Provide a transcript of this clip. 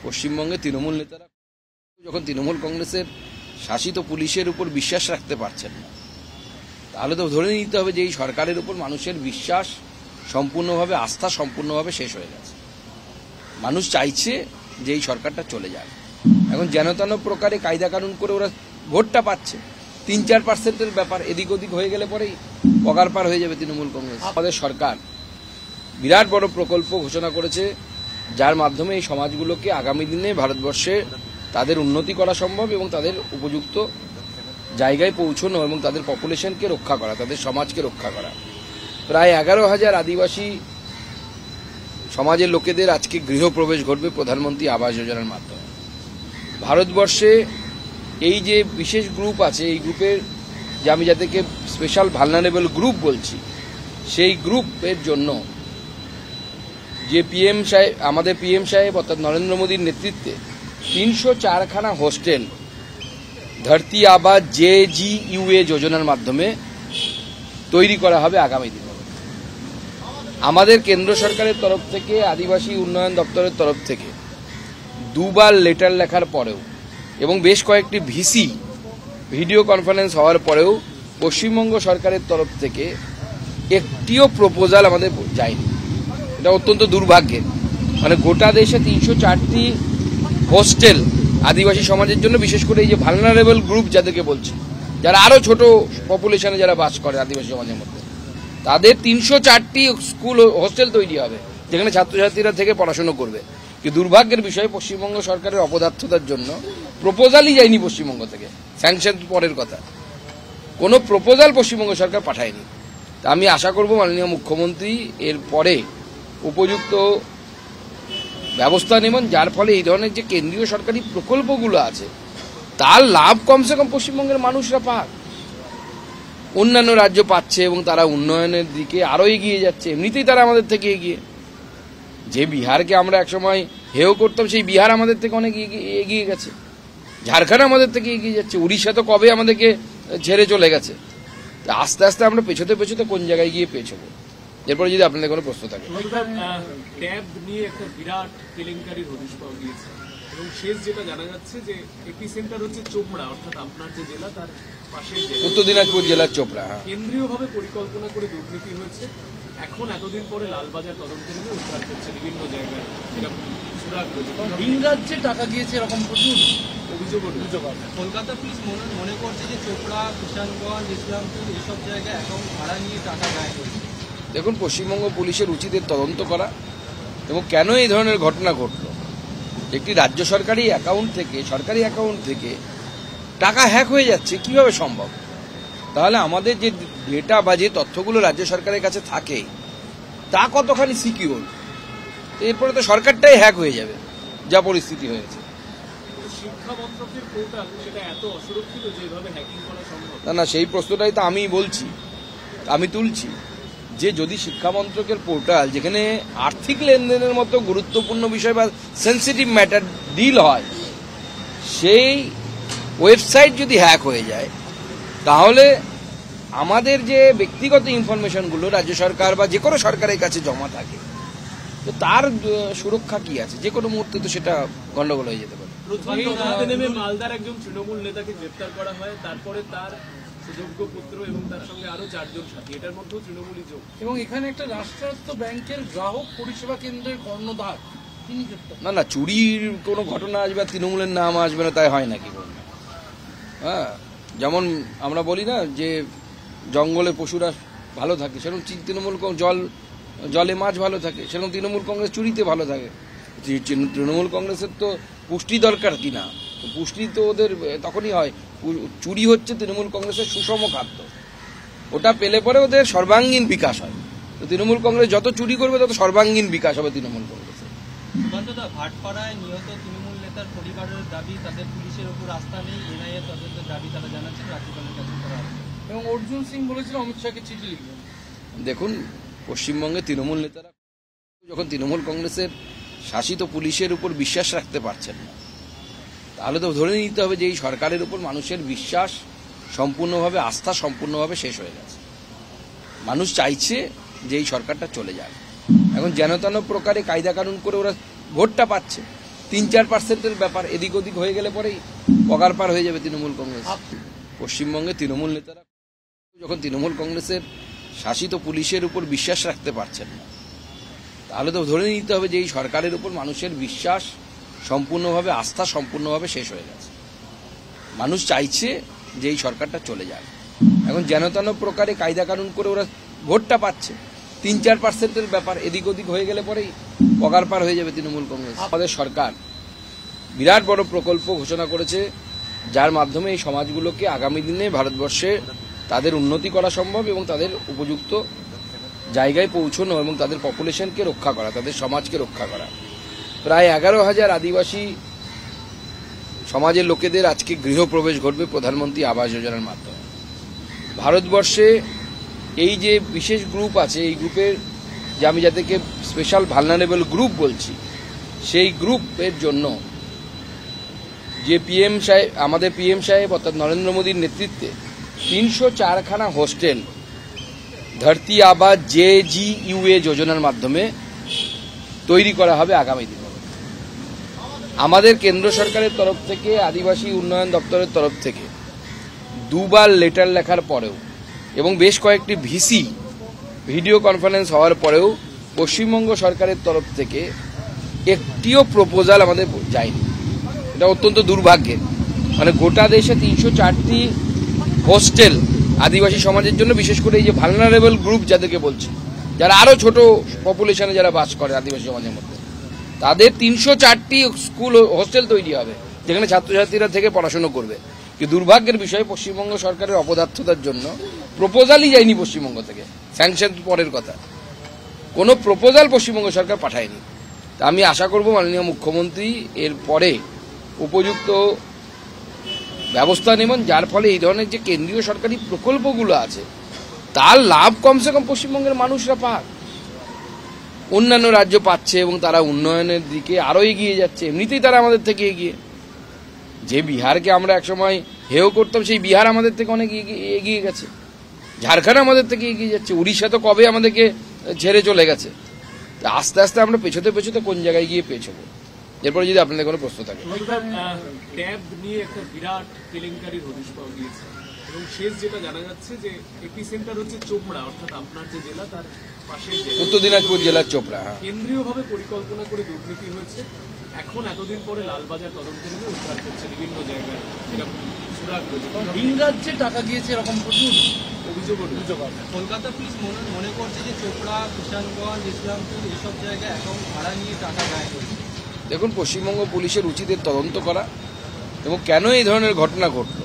পশ্চিমবঙ্গে তৃণমূল নেতারা যখন তৃণমূল কংগ্রেসের শাসিত পুলিশের উপর বিশ্বাস রাখতে পারছেন না, তাহলে তো ধরে নিতে হবে যে এই সরকারের উপর মানুষের বিশ্বাস সম্পূর্ণভাবে, আস্থা সম্পূর্ণভাবে শেষ হয়ে গেছে। মানুষ চাইছে যে এই সরকারটা চলে যাক। এখন যেন তেন প্রকারে কায়দা কানুন করে ওরা ভোটটা পাচ্ছে। 3-4% ব্যাপার এদিক ওদিক হয়ে গেলে পরেই পগার পার হয়ে যাবে তৃণমূল কংগ্রেস। আমাদের সরকার বিরাট বড় প্রকল্প ঘোষণা করেছে, যার মাধ্যমে এই সমাজগুলোকে আগামী দিনে ভারতবর্ষে তাদের উন্নতি করা সম্ভব এবং তাদের উপযুক্ত জায়গায় পৌঁছানো এবং তাদের পপুলেশনকে রক্ষা করা, তাদের সমাজকে রক্ষা করা। প্রায় 11,000 আদিবাসী সমাজের লোকেদের আজকে গৃহপ্রবেশ ঘটবে প্রধানমন্ত্রী আবাস যোজনার মাধ্যমে। ভারতবর্ষে এই যে বিশেষ গ্রুপ আছে, এই গ্রুপের যে আমি যাদেরকে স্পেশাল ভালনারেবল গ্রুপ বলছি, সেই গ্রুপের জন্য যে পিএম সাহেব, আমাদের পিএম সাহেব অর্থাৎ নরেন্দ্র মোদীর নেতৃত্বে 304খানা হোস্টেল ধরতি আবাস JGUA যোজনার মাধ্যমে তৈরি করা হবে আগামী দিনে। আমাদের কেন্দ্র সরকারের তরফ থেকে, আদিবাসী উন্নয়ন দপ্তরের তরফ থেকে দুবার লেটার লেখার পরেও এবং বেশ কয়েকটি ভিসি ভিডিও কনফারেন্স হওয়ার পরেও পশ্চিমবঙ্গ সরকারের তরফ থেকে একটিও প্রপোজাল আমাদের যায়নি। এটা অত্যন্ত দুর্ভাগ্যের। মানে গোটা দেশে 304টি হোস্টেল আদিবাসী সমাজের জন্য, বিশেষ করে এই যে ভালনারেবল গ্রুপ যাদেরকে বলছি, যারা আরও ছোট পপুলেশনে যারা বাস করে আদিবাসী সমাজের মধ্যে, তাদের 304টি স্কুল হোস্টেল তৈরি হবে যেখানে ছাত্রছাত্রীরা থেকে পড়াশোনা করবে। কিন্তু দুর্ভাগ্যের বিষয়, পশ্চিমবঙ্গ সরকারের অপদার্থতার জন্য প্রপোজালই যায়নি পশ্চিমবঙ্গ থেকে। স্যাংশন পরের কথা, কোনো প্রপোজাল পশ্চিমবঙ্গ সরকার পাঠায়নি। তা আমি আশা করব মাননীয় মুখ্যমন্ত্রী এর পরে উপযুক্ত ব্যবস্থা নেবেন, যার ফলে এই ধরনের যে কেন্দ্রীয় সরকারি প্রকল্পগুলো আছে তার লাভ কমসে কম পশ্চিমবঙ্গের মানুষরা পাক। অন্যান্য রাজ্য পাচ্ছে এবং তারা উন্নয়নের দিকে আরও এগিয়ে যাচ্ছে, এমনিতেই তারা আমাদের থেকে এগিয়ে। যে বিহারকে আমরা একসময় হেয় করতাম, সেই বিহার আমাদের থেকে অনেক এগিয়ে গেছে। ঝাড়খণ্ড আমাদের থেকে এগিয়ে যাচ্ছে। উড়িষ্যা তো কবে আমাদেরকে ছেড়ে চলে গেছে। আস্তে আস্তে আমরা পেছোতে পেছোতে কোন জায়গায় গিয়ে পেছবো। এরপরে যদি আপনাদের কোনো প্রশ্ন থাকে। ট্যাব নিয়ে একটা বিরাট কেলেঙ্কারির হদিশ পাওয়া গিয়েছে এবং শেষ যেটা জানা যাচ্ছে যে এপিসেন্টার হচ্ছে চোপড়া, অর্থাৎ আপনার যে জেলা তার পাশের জেলা, উত্তর দিনাজপুর জেলার চোপড়া। কেন্দ্রীয়ভাবে পরিকল্পনা করে দুর্নীতি হয়েছে। এখন এতদিন পরে লালবাজার তদন্ত নিয়ে উদ্ধার করছে বিভিন্ন জায়গায়, ভিন রাজ্যে টাকা গিয়েছে এরকম প্রচুর অভিযোগ। কলকাতা পুলিশ মনে করছে যে চোপড়া, কিষানগঞ্জ, ইসলামপুর এসব জায়গায় অ্যাকাউন্ট ভাড়া নিয়ে টাকা গায়ে করছে। দেখুন, পশ্চিমবঙ্গ পুলিশের উচিত তদন্ত করা এবং কেন এই ধরনের ঘটনা ঘটল। একটি রাজ্য সরকারি অ্যাকাউন্ট থেকে, সরকারি অ্যাকাউন্ট থেকে টাকা হ্যাক হয়ে যাচ্ছে কিভাবে সম্ভব? তাহলে আমাদের যে ডেটা বা যে তথ্যগুলো রাজ্য সরকারের কাছে থাকে তা কতখানি সিকিউর? এরপরে তো সরকারটাই হ্যাক হয়ে যাবে, যা পরিস্থিতি হয়েছে। শিক্ষা মন্ত্রকের পোর্টাল সেটা এত অসুরক্ষিত যেভাবে হ্যাকিং করা সম্ভব? না, সেই প্রশ্নটাই তো আমি বলছি, আমি তুলছি যে যদি শিক্ষা মন্ত্রকের পোর্টাল, যেখানে আর্থিক লেনদেনের মতো গুরুত্বপূর্ণ বিষয় বা সেন্সিটিভ ম্যাটার ডিল হয়, সেই ওয়েবসাইট যদি হ্যাক হয়ে যায়, তাহলে আমাদের যে ব্যক্তিগত ইনফরমেশনগুলো রাজ্য সরকার বা যে কোনো সরকারের কাছে জমা থাকে, তো তার সুরক্ষা কি আছে? যে কোনো মুহূর্তে তো সেটা গন্ডগোল হয়ে যেতে পারে। মালদার একজন তৃণমূল নেতাকে গ্রেপ্তার করা হয়, তারপরে তার সুযোগ্য পুত্র এবং তার সঙ্গে আরো 4 জন সাথী, এটার মধ্যেও তৃণমূলই যোগ। এবং এখানে একটা রাষ্ট্রায়ত্ত ব্যাংকের গ্রাহক পরিষেবা কেন্দ্রের কর্ণধার তিনি গ্রেপ্তার। না, চুরির কোনো ঘটনা আসবে আর তৃণমূলের নাম আসবে না, তাই হয় নাকি? হ্যাঁ, যেমন আমরা বলি না যে জঙ্গলে পশুরা ভালো থাকে, সেরকম তৃণমূল জলে মাছ ভালো থাকে, সেরকম তৃণমূল কংগ্রেস চুরিতে ভালো থাকে। তৃণমূল কংগ্রেসের তো পুষ্টি দরকার কিনা, পুষ্টি তো ওদের তখনই হয়। চুরি হচ্ছে তৃণমূল কংগ্রেসের সুষম খাদ্য, ওটা পেলে পরে ওদের সর্বাঙ্গীন বিকাশ হয়। তো তৃণমূল কংগ্রেস যত চুরি করবে তত সর্বাঙ্গীন বিকাশ হবে তৃণমূল কংগ্রেসের। ভাটপাড়ায় নিহত তৃণমূল নেতার পরিবারের দাবি, তাদের পুলিশের উপর আস্থা নেই, এনআইএ তদন্তের দাবি তারা জানাচ্ছেন, রাজ্যপালের কাছে করা হবে। এবং অর্জুন সিং বলেছিল অমিত শাহকে চিঠি লিখবেন। দেখুন, পশ্চিমবঙ্গে তৃণমূল নেতারা যখন তৃণমূল কংগ্রেসের শাসিত পুলিশের উপর বিশ্বাস রাখতে পারছেন না, তাহলে তো ধরে নিতে হবে যে এই সরকারের উপর মানুষের বিশ্বাস সম্পূর্ণভাবে, আস্থা সম্পূর্ণভাবে শেষ হয়ে গেছে। মানুষ চাইছে যে এই সরকারটা চলে যাক। এখন যেন তেন প্রকারে কায়দা কানুন করে ওরা ভোটটা পাচ্ছে। 3-4% ব্যাপার এদিক ওদিক হয়ে গেলে পরেই পগার পার হয়ে যাবে তৃণমূল কংগ্রেস। পশ্চিমবঙ্গে তৃণমূল নেতারা যখন তৃণমূল কংগ্রেসের শাসিত পুলিশের উপর বিশ্বাস রাখতে পারছেন না, তাহলে তো ধরে নিতে হবে যে এই সরকারের উপর মানুষের বিশ্বাস সম্পূর্ণভাবে, আস্থা সম্পূর্ণভাবে শেষ হয়ে গেছে। মানুষ চাইছে যে এই সরকারটা চলে যাক। এখন যেন তেন প্রকারে কায়দা কানুন করে ওরা ভোটটা পাচ্ছে। 3-4% ব্যাপার এদিক ওদিক হয়ে গেলে পরেই পগার পার হয়ে যাবে তৃণমূল কংগ্রেস। আমাদের সরকার বিরাট বড় প্রকল্প ঘোষণা করেছে, যার মাধ্যমে এই সমাজগুলোকে আগামী দিনে ভারতবর্ষে তাদের উন্নতি করা সম্ভব এবং তাদের উপযুক্ত জায়গায় পৌঁছানো এবং তাদের পপুলেশনকে রক্ষা করা, তাদের সমাজকে রক্ষা করা। প্রায় 11,000 আদিবাসী সমাজের লোকেদের আজকে গৃহপ্রবেশ ঘটবে প্রধানমন্ত্রী আবাস যোজনার মাধ্যমে। ভারতবর্ষে এই যে বিশেষ গ্রুপ আছে, এই গ্রুপের যে আমি যাদেরকে স্পেশাল ভালনারেবল গ্রুপ বলছি, সেই গ্রুপের জন্য যে পিএম সাহেব, আমাদের পিএম সাহেব অর্থাৎ নরেন্দ্র মোদীর নেতৃত্বে 304খানা হোস্টেল ধরতি আবাস JGUA যোজনার মাধ্যমে তৈরি করা হবে আগামী দিনে। আমাদের কেন্দ্র সরকারের তরফ থেকে, আদিবাসী উন্নয়ন দপ্তরের তরফ থেকে দুবার লেটার লেখার পরেও এবং বেশ কয়েকটি ভিসি ভিডিও কনফারেন্স হওয়ার পরেও পশ্চিমবঙ্গ সরকারের তরফ থেকে একটিও প্রপোজাল আমাদের যায়নি। এটা অত্যন্ত দুর্ভাগ্যের। মানে গোটা দেশে 304টি হোস্টেল আদিবাসী সমাজের জন্য, বিশেষ করে এই যে ভালনারেবল গ্রুপ যাদেরকে বলছি, যারা আরো ছোট পপুলেশনে যারা বাস করে আদিবাসী সমাজের মধ্যে, তাদের 304টি স্কুল হোস্টেল তৈরি হবে যেখানে ছাত্রছাত্রীরা থেকে পড়াশোনা করবে। কিন্তু দুর্ভাগ্যের বিষয়, পশ্চিমবঙ্গ সরকারের অপদার্থতার জন্য প্রপোজালই যায়নি পশ্চিমবঙ্গ থেকে। স্যাংশন পরের কথা, কোনো প্রপোজাল পশ্চিমবঙ্গ সরকার পাঠায়নি। তা আমি আশা করব মাননীয় মুখ্যমন্ত্রী এর পরে উপযুক্ত ব্যবস্থা নেবেন, যার ফলে এই ধরনের যে কেন্দ্রীয় সরকারি প্রকল্পগুলো আছে তার লাভ কমসে কম পশ্চিমবঙ্গের মানুষরা পাক। অন্যান্য রাজ্য পাচ্ছে এবং তারা উন্নয়নের দিকে আরো এগিয়ে যাচ্ছে, এমনিতেই তারা আমাদের থেকে এগিয়ে। যে বিহারকে আমরা একসময় হেয় করতাম, সেই বিহার আমাদের থেকে অনেক এগিয়ে গেছে। ঝাড়খণ্ড আমাদের থেকে এগিয়ে যাচ্ছে। উড়িষ্যা তো কবে আমাদেরকে ছেড়ে চলে গেছে। আস্তে আস্তে আমরা পেছোতে পেছোতে কোন জায়গায় গিয়ে পেছবো। এরপরে যদি আপনাদের কোনো প্রশ্ন থাকে। ট্যাব নিয়ে একটা বিরাট কেলেঙ্কারির হদিশ পাওয়া গিয়েছে এবং শেষ যেটা জানা যাচ্ছে যে এপি সেন্টার হচ্ছে চোপড়া, অর্থাৎ আপনার যে জেলা তার পাশের জেলা, উত্তর দিনাজপুর জেলার চোপড়া। কেন্দ্রীয়ভাবে পরিকল্পনা করে দুর্নীতি হয়েছে। এখন এতদিন পরে লালবাজার তদন্ত নিয়ে উদ্ধার করছে বিভিন্ন জায়গায়, যেটা সুরাগ রয়েছে। ভিন রাজ্যে টাকা গিয়েছে এরকম প্রচুর অভিযোগ কলকাতা পুলিশ মনে করছে যে চোপড়া, কিষানগঞ্জ, ইসলামপুর এসব জায়গায় অ্যাকাউন্ট ভাড়া নিয়ে টাকা ব্যয় করেছে। দেখুন, পশ্চিমবঙ্গ পুলিশের উচিত তদন্ত করা এবং কেন এই ধরনের ঘটনা ঘটল